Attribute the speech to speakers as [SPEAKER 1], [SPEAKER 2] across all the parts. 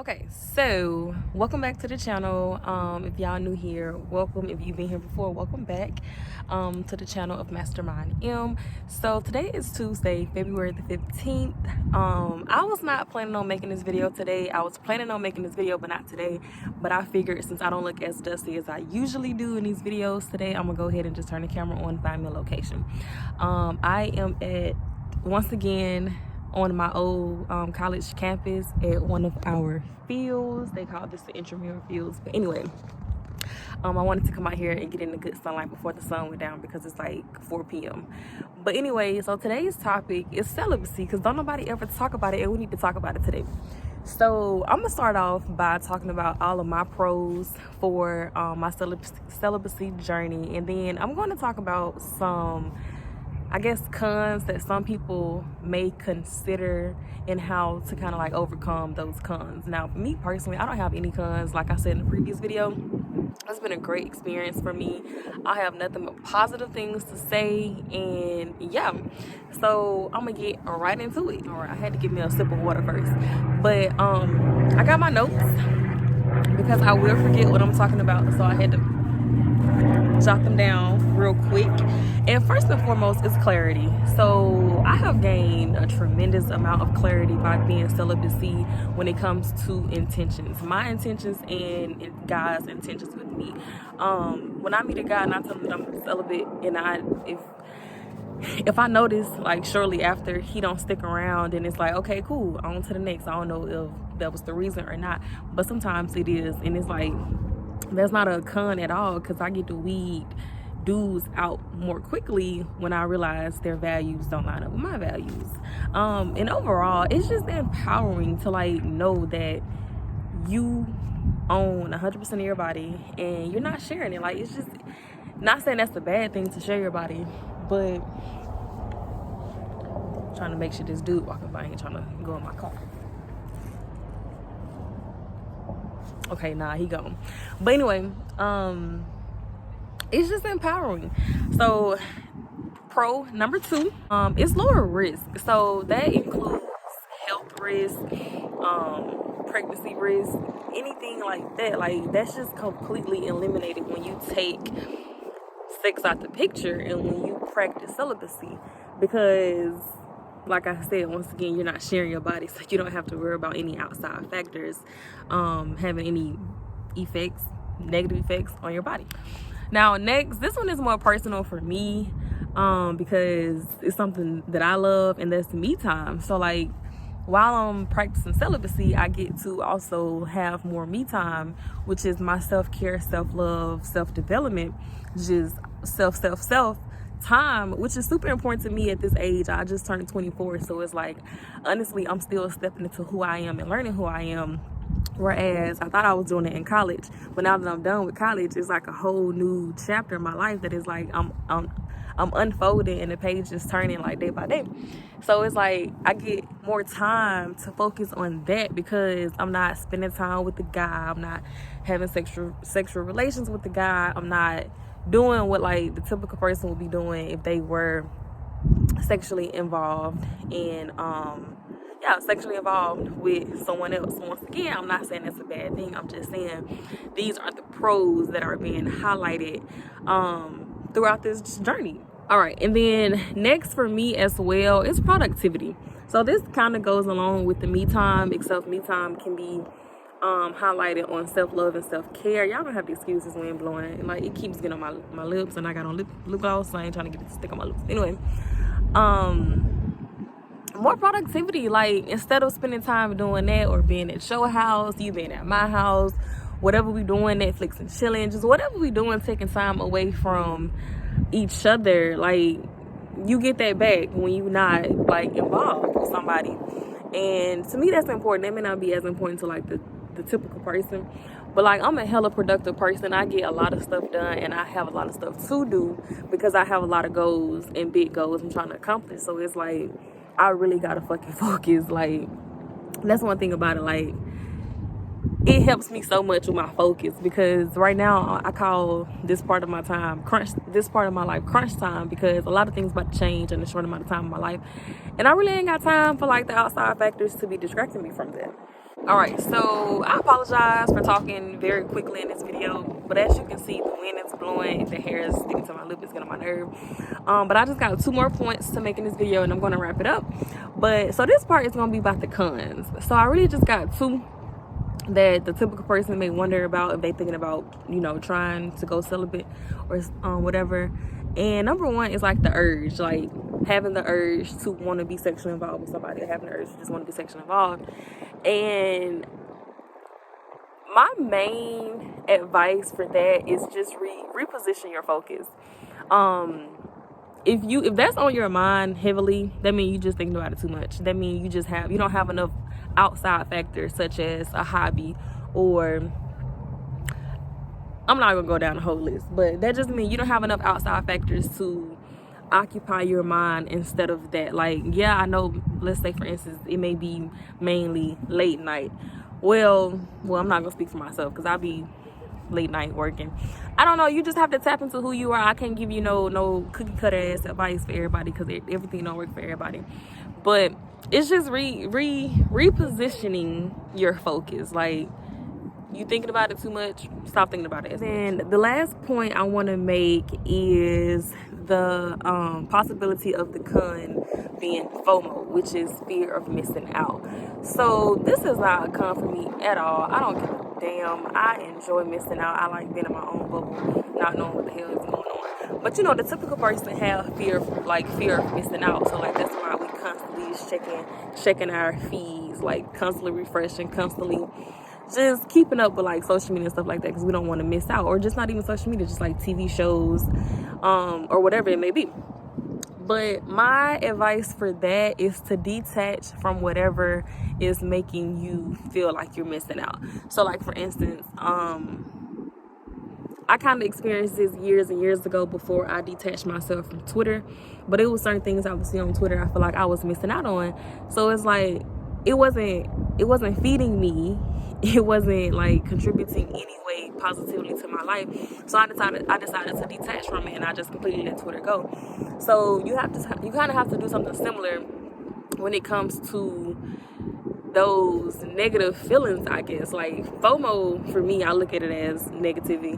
[SPEAKER 1] Okay, so welcome back to the channel. If y'all new here, welcome. If you've been here before, welcome back to the channel of Mastermind M. So today is Tuesday, February the 15th. I was not planning on making this video today. I was planning on making this video, but not today. But I figured since I don't look as dusty as I usually do in these videos today, I'm gonna go ahead and just turn the camera on and find me a location. I am at, once again, on my old college campus at one of our fields. They call this the intramural fields. But anyway, I wanted to come out here and get in the good sunlight before the sun went down because it's like 4 p.m. But anyway, so today's topic is celibacy because don't nobody ever talk about it, and we need to talk about it today. So I'm gonna start off by talking about all of my pros for my celibacy journey, and then I'm going to talk about some, I guess, cons that some people may consider and how to kind of like overcome those cons. Now, for me personally, I don't have any cons. Like I said in the previous video, it's been a great experience for me. I have nothing but positive things to say, and yeah. So I'm gonna get right into it. All right, I had to give me a sip of water first, but I got my notes because I will forget what I'm talking about, so I had to jot them down real quick. And first and foremost is clarity. So I have gained a tremendous amount of clarity by being celibacy when it comes to intentions, my intentions and God's intentions with me. When I meet a guy and I tell him that I'm celibate, and if I notice like shortly after he don't stick around, and it's like, okay, cool, on to the next. I don't know if that was the reason or not, but sometimes it is, and it's like, that's not a con at all, because I get to weed dudes out more quickly when I realize their values don't line up with my values. And overall, it's just empowering to like know that you own 100% of your body and you're not sharing it. Like, it's just not saying that's a bad thing to share your body, but trying to make sure this dude walking by ain't trying to go in my car. Okay, nah, he gone. But anyway, it's just empowering. So pro number 2 is lower risk. So that includes health risk, pregnancy risk, anything like that. Like, that's just completely eliminated when you take sex out the picture and when you practice celibacy, because like I said, once again, you're not sharing your body, so you don't have to worry about any outside factors having any effects, negative effects on your body. Now, next, this one is more personal for me because it's something that I love, and that's me time. So like, while I'm practicing celibacy, I get to also have more me time, which is my self-care, self-love, self-development, just self time, which is super important to me at this age. I just turned 24, so it's like, honestly, I'm still stepping into who I am and learning who I am, whereas I thought I was doing it in college, but now that I'm done with college, it's like a whole new chapter in my life that is like, I'm unfolding, and the page is turning like day by day. So it's like I get more time to focus on that because I'm not spending time with the guy, I'm not having sexual relations with the guy, I'm not doing what like the typical person would be doing if they were sexually involved in sexually involved with someone else. Once again, I'm not saying that's a bad thing, I'm just saying these are the pros that are being highlighted throughout this journey. All right, and then next for me as well is productivity. So this kind of goes along with the me time, except me time can be highlighted on self-love and self-care. Y'all don't have to excuse this wind blowing. Like, it keeps getting on my lips, and I got on lip gloss, so I ain't trying to get it to stick on my lips. Anyway, more productivity. Like, instead of spending time doing that or being at your house, you being at my house, whatever we doing, Netflix and chilling, just whatever we doing, taking time away from each other, like, you get that back when you're not like involved with somebody. And to me, that's important. That may not be as important to like the typical person, but like, I'm a hella productive person. I get a lot of stuff done, and I have a lot of stuff to do because I have a lot of goals and big goals I'm trying to accomplish. So it's like, I really gotta fucking focus. Like, that's one thing about it. Like, it helps me so much with my focus, because right now I call this part of my time this part of my life crunch time, because a lot of things about to change in a short amount of time in my life, and I really ain't got time for like the outside factors to be distracting me from that. All right, so I apologize for talking very quickly in this video, but as you can see, the wind is blowing, the hair is sticking to my lip, it's getting on my nerve. But I just got 2 more points to make in this video, and I'm going to wrap it up. But so this part is going to be about the cons. So I really just got 2 that the typical person may wonder about if they thinking about, you know, trying to go celibate or whatever. And number 1 is like the urge, like having the urge to want to be sexually involved with somebody, or having the urge to just want to be sexually involved. And my main advice for that is just reposition your focus. If that's on your mind heavily, that means you just thinking about it too much. That means you don't have enough outside factors such as a hobby, or I'm not gonna go down the whole list, but that just means you don't have enough outside factors to occupy your mind instead of that. Like, yeah, I know, let's say for instance, it may be mainly late night. Well, I'm not gonna speak for myself because I'll be late night working. I don't know, you just have to tap into who you are. I can't give you no cookie cutter ass advice for everybody, because everything don't work for everybody. But it's just repositioning your focus. Like, you thinking about it too much, stop thinking about it. And the last point I want to make is the possibility of the con being FOMO, which is fear of missing out. So this is not a con for me at all. I don't give a damn. I enjoy missing out. I like being in my own bubble, not knowing what the hell is going on. But you know, the typical person have fear of missing out. So like, that's why we constantly checking our feeds, like constantly refreshing, constantly just keeping up with like social media and stuff like that, because we don't want to miss out. Or just not even social media, just like TV shows, or whatever it may be. But my advice for that is to detach from whatever is making you feel like you're missing out. So like, for instance, I kind of experienced this years and years ago before I detached myself from Twitter. But it was certain things I would see on Twitter I feel like I was missing out on. So it's like, it wasn't feeding me. It wasn't like contributing any way positively to my life. So I decided to detach from it, and I just completely let Twitter go. So you kind of have to do something similar when it comes to those negative feelings, I guess. Like FOMO, for me, I look at it as negativity,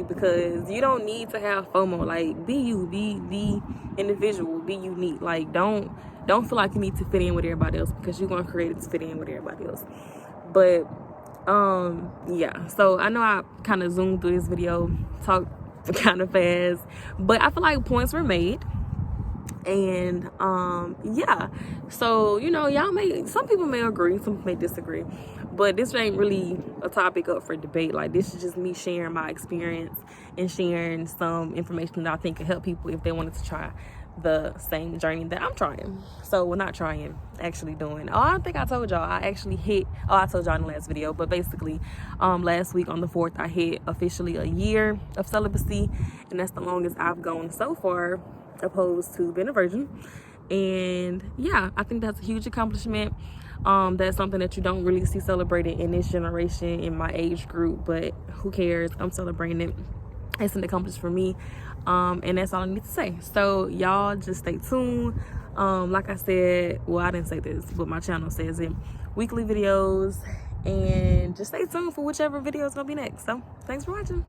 [SPEAKER 1] because you don't need to have FOMO. Like, be you, be individual, be unique. Like, don't feel like you need to fit in with everybody else, because you're gonna create it to fit in with everybody else. But yeah, so I know I kind of zoomed through this video, talked kind of fast, but I feel like points were made. And yeah, so you know, some people may agree, some people may disagree, but this ain't really a topic up for debate. Like, this is just me sharing my experience and sharing some information that I think could help people if they wanted to try the same journey that I'm trying. So, well, not trying, actually doing. I think I told y'all I told y'all in the last video, but basically last week on the 4th I hit officially a year of celibacy, and that's the longest I've gone so far, opposed to being a virgin. And yeah, I think that's a huge accomplishment. That's something that you don't really see celebrated in this generation, in my age group, but who cares? I'm celebrating it. It's an accomplishment for me. And that's all I need to say. So y'all just stay tuned. Like I said, well, I didn't say this, but my channel says it, weekly videos, and just stay tuned for whichever video is gonna be next. So thanks for watching.